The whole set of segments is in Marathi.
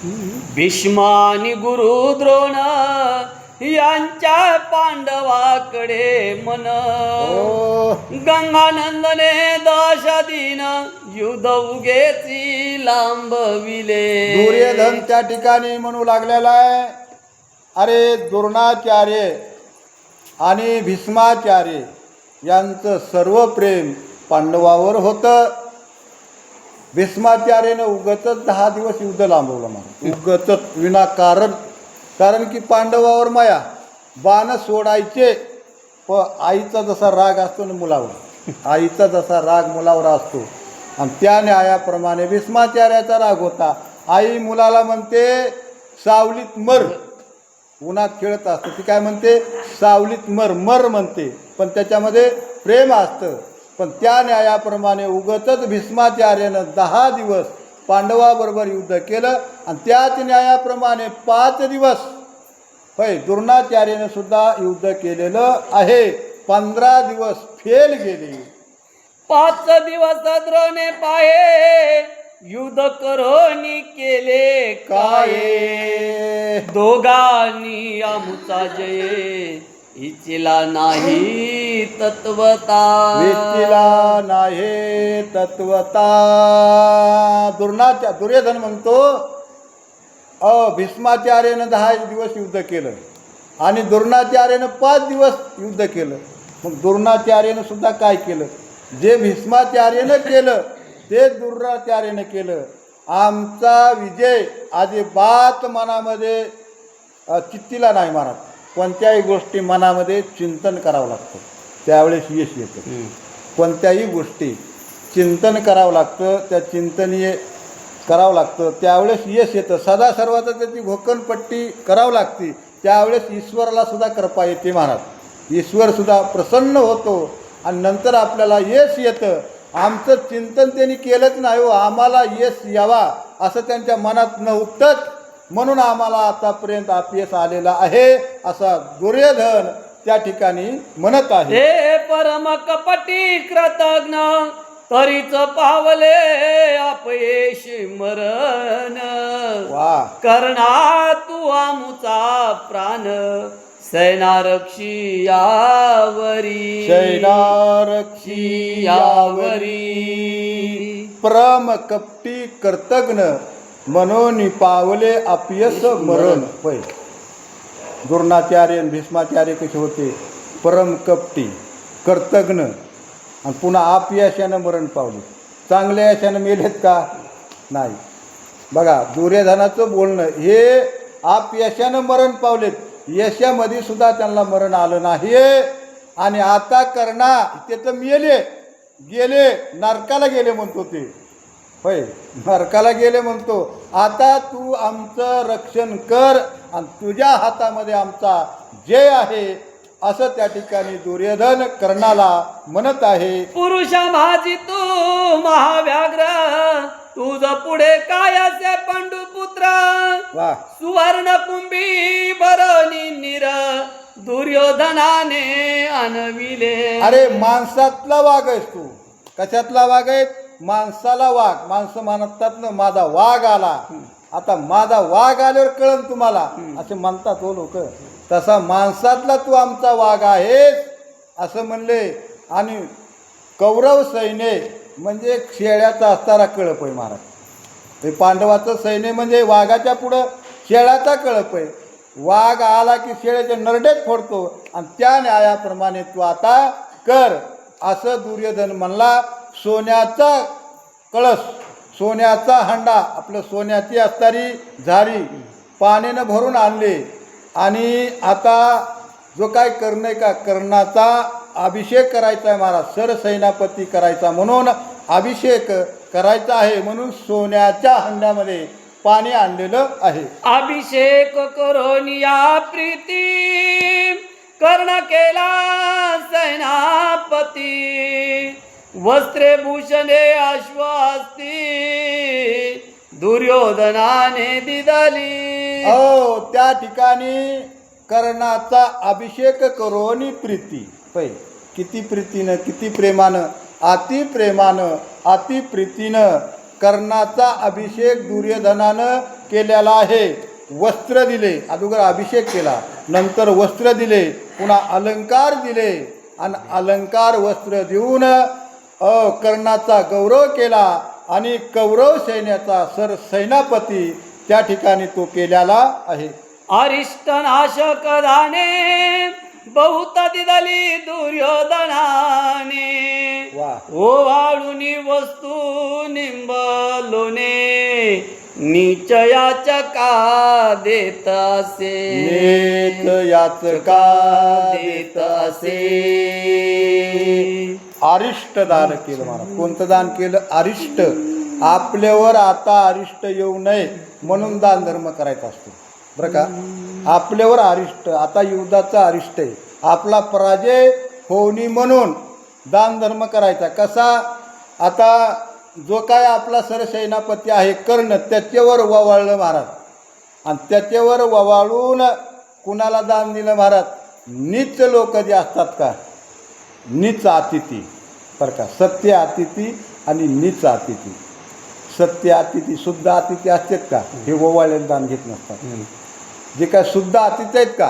भीष्मानी गुरु द्रोण यांच्या पांडवाकडे मन. गंगानंदने दशाधीन युद्ध उगेची लांबविले. दुर्योधन त्या ठिकाणी म्हणू लागलेला आहे, अरे द्रोणाचार्य आणि भीष्माचार्य यांचं सर्व प्रेम पांडवावर होतं. भीष्माचार्यानं उगतच 10 दिवस युद्ध लांबवलं मला, उगतच विनाकारण. कारण की पांडवावर माया, बाण सोडायचे. आईचा जसा राग असतो ना मुलावर, आईचा जसा राग मुलावर असतो, आणि त्या न्यायाप्रमाणे भीष्माचार्याचा राग होता. आई मुलाला म्हणते सावलीत मर, उन्हात खेळत असतं, ती काय म्हणते सावलीत मर, मर म्हणते, पण त्याच्यामध्ये प्रेम असतं. पण त्या न्यायाप्रमाणे उगतच भीष्माचार्यानं 10 दिवस पांडवाबरोबर युद्ध केलं, आणि त्याच न्यायाप्रमाणे 5 दिवस होय द्रोणाचार्यानं सुद्धा युद्ध केलेलं आहे. 15 दिवस फेल गेले. 5 दिवस द्रोणे पाये युद्ध करोनी केले काय. दोघांनी आमुचा जय इचिला नाही तत्वता. वेचीला नाही तत्वता. दुर्योधन म्हणतो भीष्माचार्यानं 10 दिवस युद्ध केलं आणि द्रोणाचार्यानं 5 दिवस युद्ध केलं. मग द्रोणाचार्यानं सुद्धा काय केलं? जे भीष्माचार्यानं केलं ते द्रोणाचार्यानं केलं. आमचा विजय अजिबात मनामध्ये चित्तीला नाही मारत. कोणत्याही गोष्टी मनामध्ये चिंतन करावं लागतं, त्यावेळेस यश येतं. कोणत्याही गोष्टी चिंतन करावं लागतं, त्या चिंतनीय करावं लागतं, त्यावेळेस यश येतं. सदा सर्वाचं त्याची घोकणपट्टी करावं लागते, त्यावेळेस ईश्वराला सुद्धा कृपा येते महाराज. ईश्वरसुद्धा प्रसन्न होतो आणि नंतर आपल्याला यश येतं. आमचं चिंतन त्यांनी केलंच नाही हो, आम्हाला यश यावा असं त्यांच्या मनात नव्हतंच, म्हणून आम्हाला आतापर्यंत अपयश आलेला आहे, असा दुर्योधन त्या ठिकाणी म्हणत आहे. हे परम कपटी कृतज्ञ तरीच पावले अपयश मरण. वा कर्णा तू आमुचा प्राण सैनारक्षी यावरी. सैनारक्षी यावरी. परम कपटी कर्तज्ञ म्हणून पावले अपयश मरण. होय द्रोणाचार्य भीष्माचार्य कसे होते? परम कपटी कर्तज्ञ आणि पुन्हा अपयशानं मरण पावले. चांगल्या यशानं मेलेत का? नाही. बघा दुर्योधनाचं बोलणं हे अपयशानं मरण पावलेत, यशामध्ये सुद्धा त्यांना मरण आलं नाही. आणि आता कर्णा ते तर मेले, गेले नरकाला गेले म्हणतो ते. होय नरकाला गेले म्हणतो. आता तू आमचं रक्षण कर आणि तुझ्या हातामध्ये आमचा जय आहे, असं त्या ठिकाणी दुर्योधन कर्णाला म्हणत आहे. पुरुषा माझी तू महाव्याग्र तुझ पुढे काय असे पंडुपुत्र. वा सुवर्ण कुंभी भरणी निर दुर्योधनाने आणविले. अरे माणसातला वाघ आहेस तू. कशातला वाघ आहे? माणसाला वाघ. माणसं म्हणतात ना माझा वाघ आला. आता माझा वाघ आल्यावर कळन तुम्हाला, असे म्हणतात हो लोक. तसा माणसातला तू आमचा वाघ आहेस असं म्हणले. आणि कौरव सैन्य म्हणजे शेळ्याचा असणारा कळप आहे महाराज. हे पांडवाचं सैन्य म्हणजे वाघाच्या पुढं शेळ्याचा कळप आहे. वाघ आला की शेळ्याचे नरडेच फोडतो, आणि त्या न्यायाप्रमाणे तू आता कर असं दुर्योधन म्हणला. सोन्याचा कळस, सोन्याचा हंडा, आपलं सोन्याची असणारी झारी पाण्यानं भरून आणले. आणि आता जो काय कर्ण आहे का, कर्णाचा अभिषेक करायचा आहे महाराज. सरसेनापती करायचा म्हणून अभिषेक करायचा आहे, म्हणून सोन्याच्या हंड्यामध्ये पाणी आणलेलं आहे. अभिषेक करून या प्रीती कर्ण केला सेनापती. वस्त्रे भूषणे अश्वास्ती दुर्योधनाने दिदली. त्या ठिकाणी कर्णाचा अभिषेक करून प्रीती. पै किती प्रीतीनं, किती प्रेमानं, अति प्रेमानं, अति प्रीतीनं कर्णाचा अभिषेक दुर्योधनानं केलेला आहे. वस्त्र दिले, अगोदर अभिषेक केला, नंतर वस्त्र दिले, पुन्हा अलंकार दिले आणि अलंकार वस्त्र देऊन कर्णाचा गौरव केला आणि कौरव सैन्याचा सरसेनापती त्या ठिकाणी तो केलेला आहे. अरिष्ट नाशक दाने बहुत दिदली दुर्योधनाने वा ओवाळुनी वस्तू निंबलोने निचयाच्या का देत असे नेत याच का देत असे. अरिष्ट दान केलं महाराज. कोणतं दान केलं? अरिष्ट. आपल्यावर आता अरिष्ट येऊ नये म्हणून दान धर्म करायचा असतो बरं का. आपल्यावर अरिष्ट, आता युद्धाचा अरिष्ट आहे, आपला पराजय होणी म्हणून दान धर्म करायचा. कसा? आता जो काय आपला सरसेनापती आहे कर्ण, त्याच्यावर ववाळलं महाराज आणि त्याच्यावर ववाळून कुणाला दान दिलं महाराज? नीच लोक जे असतात का, नीच अतिथी बरं का. सत्य अतिथी आणि नीच अतिथी. सत्य अतिथी, शुद्ध अतिथी असतात का, हे ववाळलेलं दान घेत नसतात. जे काय शुद्ध अतिथी आहेत का,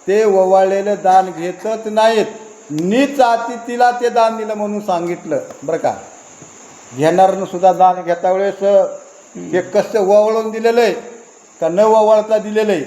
ते ववाळलेलं दान घेतच नाहीत. नीच अतिथीला ते दान दिलं म्हणून सांगितलं बरं का. घेणारनं सुद्धा दान घेता वेळेस हे कसं ववाळून दिलेलं आहे का न ववाळता दिलेलं आहे,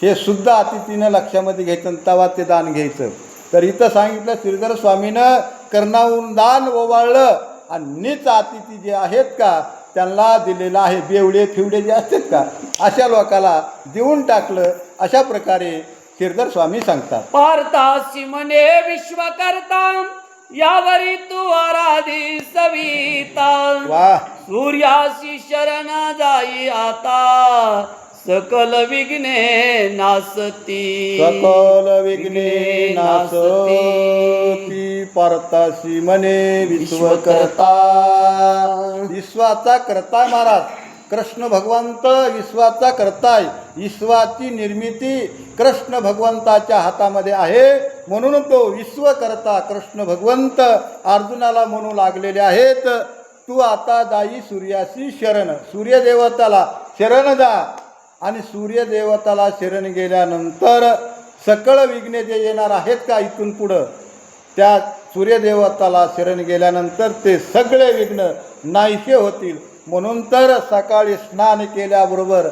हे शुद्ध अतिथीनं लक्षामध्ये घ्यायचं आणि तेव्हा ते दान घ्यायचं. तर इथं सांगितलं श्रीधर स्वामीनं कर्णाहून दान ओवाळलं आणि नीच अतिथी जे आहेत का त्यांना दिलेलं आहे. बेवडे फिवडे जे असतात का अशा लोकाला देऊन टाकलं. अशा प्रकारे श्रीधर स्वामी सांगतात. पार्थासी म्हणे विश्वकर्ता यावरी तू आराधी सविता वा सूर्यासी शरण जाई आता सकल विघ्ने नासती सकल विघ्ने नासती. पार्थासी म्हणे विश्वकर्ता. विश्वाचा करता महाराज कृष्ण भगवंत विश्वाचा करताय. विश्वाची निर्मिती कृष्ण भगवंताच्या हातामध्ये आहे म्हणून तो विश्वकर्ता कृष्ण भगवंत अर्जुनाला म्हणू लागलेले आहेत. तू आता जाई सूर्याशी शरण. सूर्यदेवताला शरण जा आणि सूर्यदेवताला शरण गेल्यानंतर सकळ विघ्ने जे येणार आहेत का इथून पुढं, त्या सूर्यदेवताला शरण गेल्यानंतर ते सगळे विघ्न नाहीसे होतील. म्हणून तर सकाळी स्नान केल्याबरोबर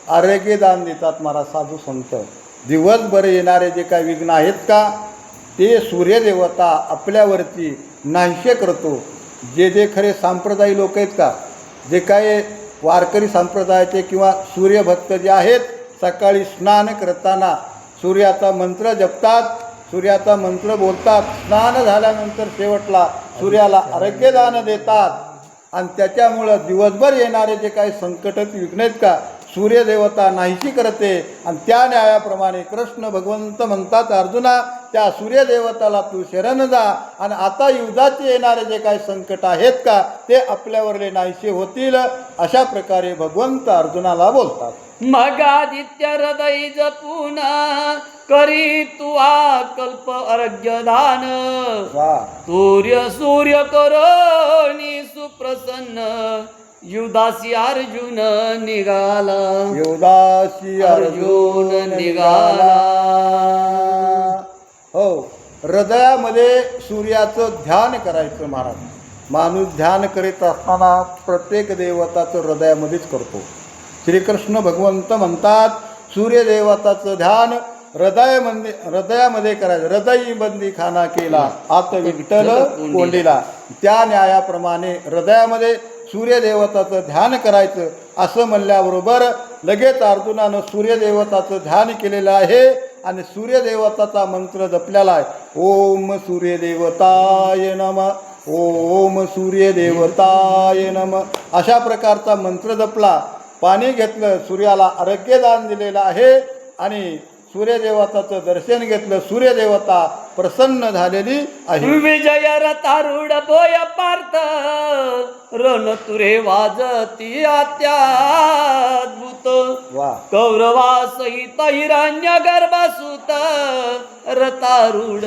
आरोग्यदान देतात महाराज साधू संत. दिवसभर येणारे जे काही विघ्न आहेत का ते सूर्यदेवता आपल्यावरती नाहीसे करतो. जे खरे सांप्रदायी लोक आहेत का, जे काय वारकरी संप्रदायाचे किंवा सूर्यभक्त जे आहेत, सकाळी स्नान करताना सूर्याचा मंत्र जपतात, सूर्याचा मंत्र बोलतात, स्नान झाल्यानंतर शेवटला सूर्याला आरोग्यदान देतात आणि त्याच्यामुळं दिवसभर येणारे जे काही संकट विघ्न आहेत का सूर्यदेवता नाहीशी करते. आणि त्या न्यायाप्रमाणे कृष्ण भगवंत म्हणतात अर्जुना त्या सूर्यदेवताला तू शरण जा आणि आता युद्धाचे येणारे जे काही संकट आहेत का ते आपल्यावरले नाहीसे होतील. अशा प्रकारे भगवंत अर्जुनाला बोलतात. मग आदित्य हृदय जपून करी तू कल्प अर्घ्यदान वा सूर्य करोनी सुप्रसन्न युधासी अर्जुन निघाला. युधासी अर्जुन निघाला. हो, हृदयामध्ये सूर्याचं ध्यान करायचं महाराज. माणूस ध्यान करीत असताना प्रत्येक देवताचं हृदयामध्येच करतो. श्रीकृष्ण भगवंत म्हणतात सूर्यदेवताचं ध्यान हृदयामध्ये करायचं. हृदयी बंदी खाना केला आत विठ्ठल कोंडीला. त्या न्यायाप्रमाणे हृदयामध्ये सूर्यदेवताचं ध्यान करायचं. असं म्हणल्याबरोबर लगेच अर्जुनानं सूर्यदेवताचं ध्यान केलेलं आहे आणि सूर्यदेवताचा मंत्र जपलेला आहे. ओम सूर्यदेवताय नमः, ओम सूर्यदेवताय नमः. अशा प्रकारचा मंत्र जपला. पाणी घेतलं, सूर्याला आरोग्यदान दिलेलं आहे आणि सूर्यदेवताचं दर्शन घेतलं. सूर्यदेवता प्रसन्न झालेली आहे. विजय रथारूढ बोय पार्थ रण तुरे वाजती अत्याद्भुत वा कौरवा सहित हिरण्य गर्भसूत रथारूढ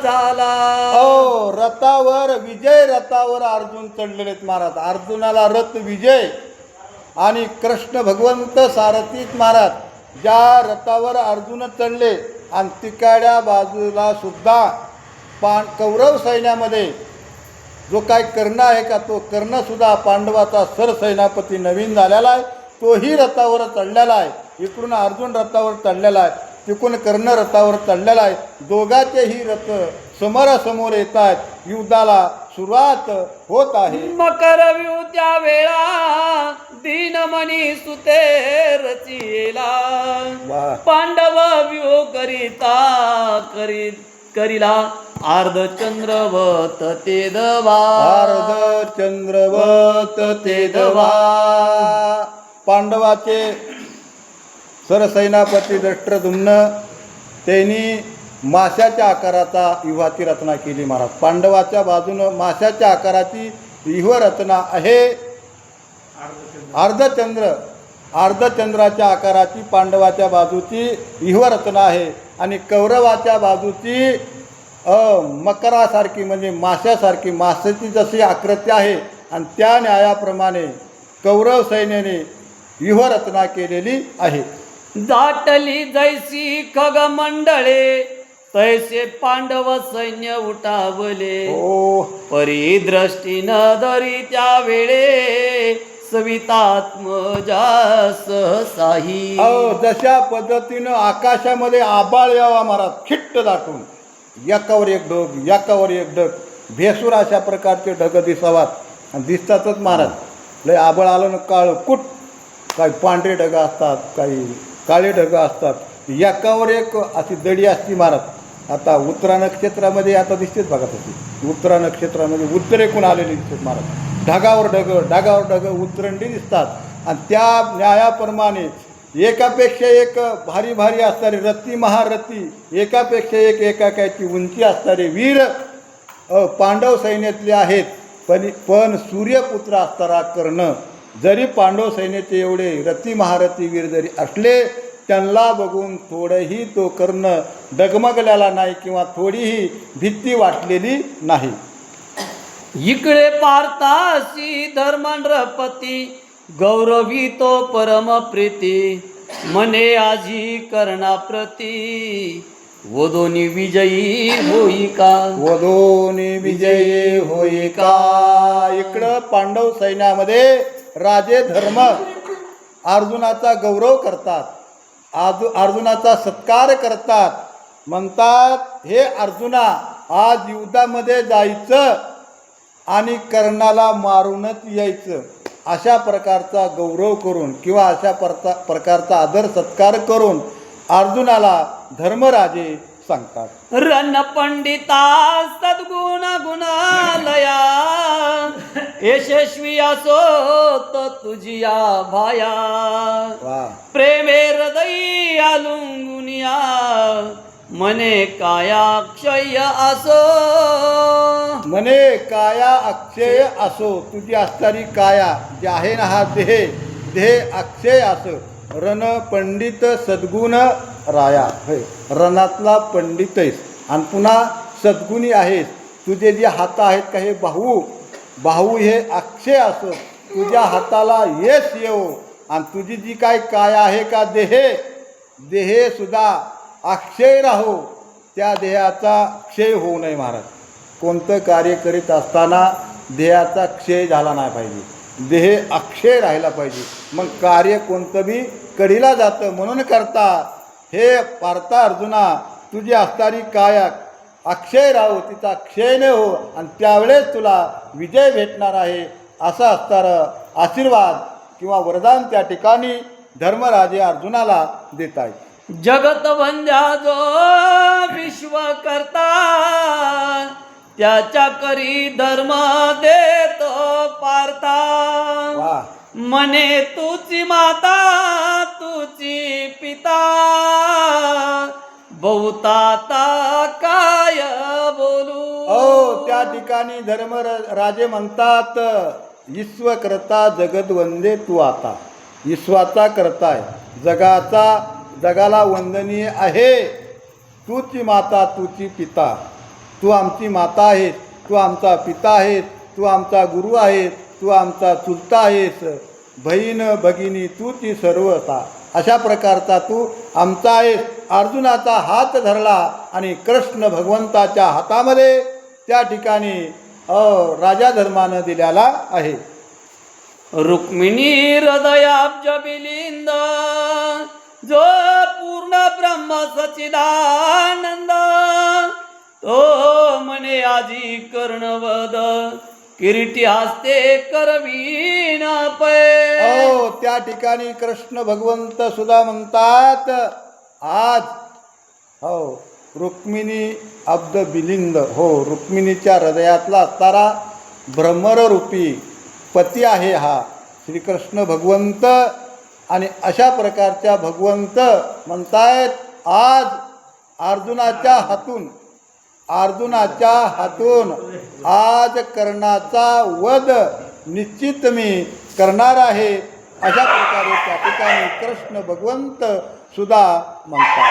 झाला. हो, रथावर विजय, रथावर अर्जुन चढलेले महाराज. अर्जुनाला रथ विजय आणि कृष्ण भगवंत सारथीत महाराज ज्या रथावर अर्जुन चढले आणि तिकाड्या बाजूला सुद्धा कौरव सैन्यामध्ये जो काय कर्ण आहे का तो कर्णसुद्धा पांडवाचा सरसेनापती नवीन झालेला आहे, तोही रथावर चढलेला आहे. इकडून अर्जुन रथावर चढलेला आहे, तिकडून कर्ण रथावर चढलेला आहे. दोघांचेही रथ समोरासमोर येत आहेत. युद्धाला सुरुवात होत आहे. मकर त्या वेळा दीनमणी सुते रचिला वा. पांडव व्यूह करिला अर्धचंद्रवत ते दवा चंद्रवत ते दवा. पांडवाचे सरसेनापती दृष्टद्युम्न त्यांनी माशाच्या आकाराचा व्यूहाची रचना केली महाराज. पांडवाच्या बाजूनं माशाच्या आकाराची व्यूह रचना आहे. अर्धचंद्राच्या आकाराची पांडवाच्या बाजूची व्यूह रचना आहे आणि कौरवाच्या बाजूची मकरासारखी म्हणजे माशासारखी माशाची जशी आकृती आहे आणि त्या न्यायाप्रमाणे कौरव सैन्याने व्यूह रचना केलेली आहे. दाटली जैसी खग मंडळे तैसे पांडव सैन्य उठावले ओ परिदृष्टी न धरी त्या वेळे सवितात्मजा सहसाही. जशा पद्धतीनं आकाशामध्ये आबाळ यावा महाराज खिट्ट दाटून एकावर एक ढग एकावर एक ढग भेसूर अशा प्रकारचे ढग दिसावात आणि दिसतातच महाराज. लय आबाळ आलं ना काळ कुट काही पांढरे ढग असतात काही काळे ढग असतात. एकावर एक अशी दडी असती महाराज. आता उत्तरा नक्षत्रामध्ये आता दिसतेच बघा तशी उत्तरा नक्षत्रामध्ये उत्तरेकडून आलेली दिसतात महाराज. ढगावर ढग उतरंडी दिसतात आणि त्या न्यायाप्रमाणे एकापेक्षा एक भारी भारी असणारे रथी महारथी एकापेक्षा एक एकाची उंची असणारे वीर पांडव सैन्यातले आहेत. पण सूर्यपुत्र असणारा कर्ण जरी पांडव सैन्याचे एवढे रथी महारथी वीर जरी असले त्यांना बघून थोडंही तो कर्ण डगमगलेला नाही किंवा थोडीही भीती वाटलेली नाही. इकडे पार्थासी धर्मनृपती गौरवी तो परम प्रीती मने आजी कर्णाप्रती वदोनी विजयी होई का वदोनी विजयी होई का. इकडं पांडव सैन्यामध्ये राजे धर्म अर्जुनाचा गौरव करतात, अर्जुनाचा सत्कार करतात. म्हणतात हे अर्जुना आज युद्धामध्ये जायचं आणि कर्णाला मारूनच यायचं अशा प्रकारचा गौरव करून किंवा अशा प्रकारचा आदर सत्कार करून अर्जुनाला धर्मराजे सांगतात. रण पंडिता सद्गुण गुणालया यशस्वी असो तो तुझिया भाया वा. प्रेमे हृदयी आलुंगुनिया मने काया क्षय असो मने काया अक्षय असो. तुझी असणारी काया जी आहे ना हा देह अक्षय असो. रण पंडित सद्गुण राया होय रणातला पंडित आहेस आणि पुन्हा सद्गुणी आहेस. तुझे जे हात आहेत का हे बाहू हे अक्षय असो. तुझ्या हाताला यश येवो आणि तुझी जी काय काय आहे का देह सुद्धा अक्षय राहो. त्या देहाचा क्षय होऊ नये महाराज. कोणतं कार्य करीत असताना देहाचा क्षय झाला नाही पाहिजे. देह अक्षय राहिला पाहिजे. मग कार्य कोणतं बी कडीला जातं. म्हणून करता हे पार्था अर्जुना तुझी असणारी काया अक्षय राहो तिचा क्षय न हो आणि त्यावेळेस तुला विजय भेटणार आहे असा असणारं आशीर्वाद किंवा वरदान त्या ठिकाणी धर्मराजे अर्जुनाला देत आहेत. जगत वंद्या जो विश्व करता त्याच्या करी धर्म देतो पार्था. वा. मने तुझी माता तुझी पिता बहुताता काय बोलू. त्या ठिकाणी धर्मराजे म्हणतात ईश्वकर्ता जगत वंदे तू आता. ईश्वाचा करताय जगाला वंदनीय आहे. तूची माता तुझी पिता. तू आमची माता आहेस, तू आमचा पिता आहेस, तू आमचा गुरु आहेस, तू आमचा चुलता आहेस. बहीण भगिनी तू ती सर्वता. अशा प्रकारचा तू आमचा आहेस. अर्जुनाचा हात धरला आणि कृष्ण भगवंताच्या हातामध्ये त्या ठिकाणी राजा धर्मानं दिलेला आहे. रुक्मिणी हृदयाब्ज बिलिंद जो पूर्ण ब्रह्म सचिदानंद तो म्हणे आजी कर्णवद किरीटी हस्ते करवीन पै. त्या ठिकाणी कृष्ण भगवंत सुद्धा म्हणतात आज रुक्मिणी अब्द बिलिंद रुक्मिणीच्या हृदयातला असणारा भ्रमररूपी पती आहे हा श्रीकृष्ण भगवंत. आणि अशा प्रकारच्या भगवंत म्हणतायत आज अर्जुनाच्या हातून आज कर्णाचा वध निश्चित मी करणार आहे. अशा प्रकारे त्या ठिकाणी कृष्ण भगवंत सुद्धा म्हणतात.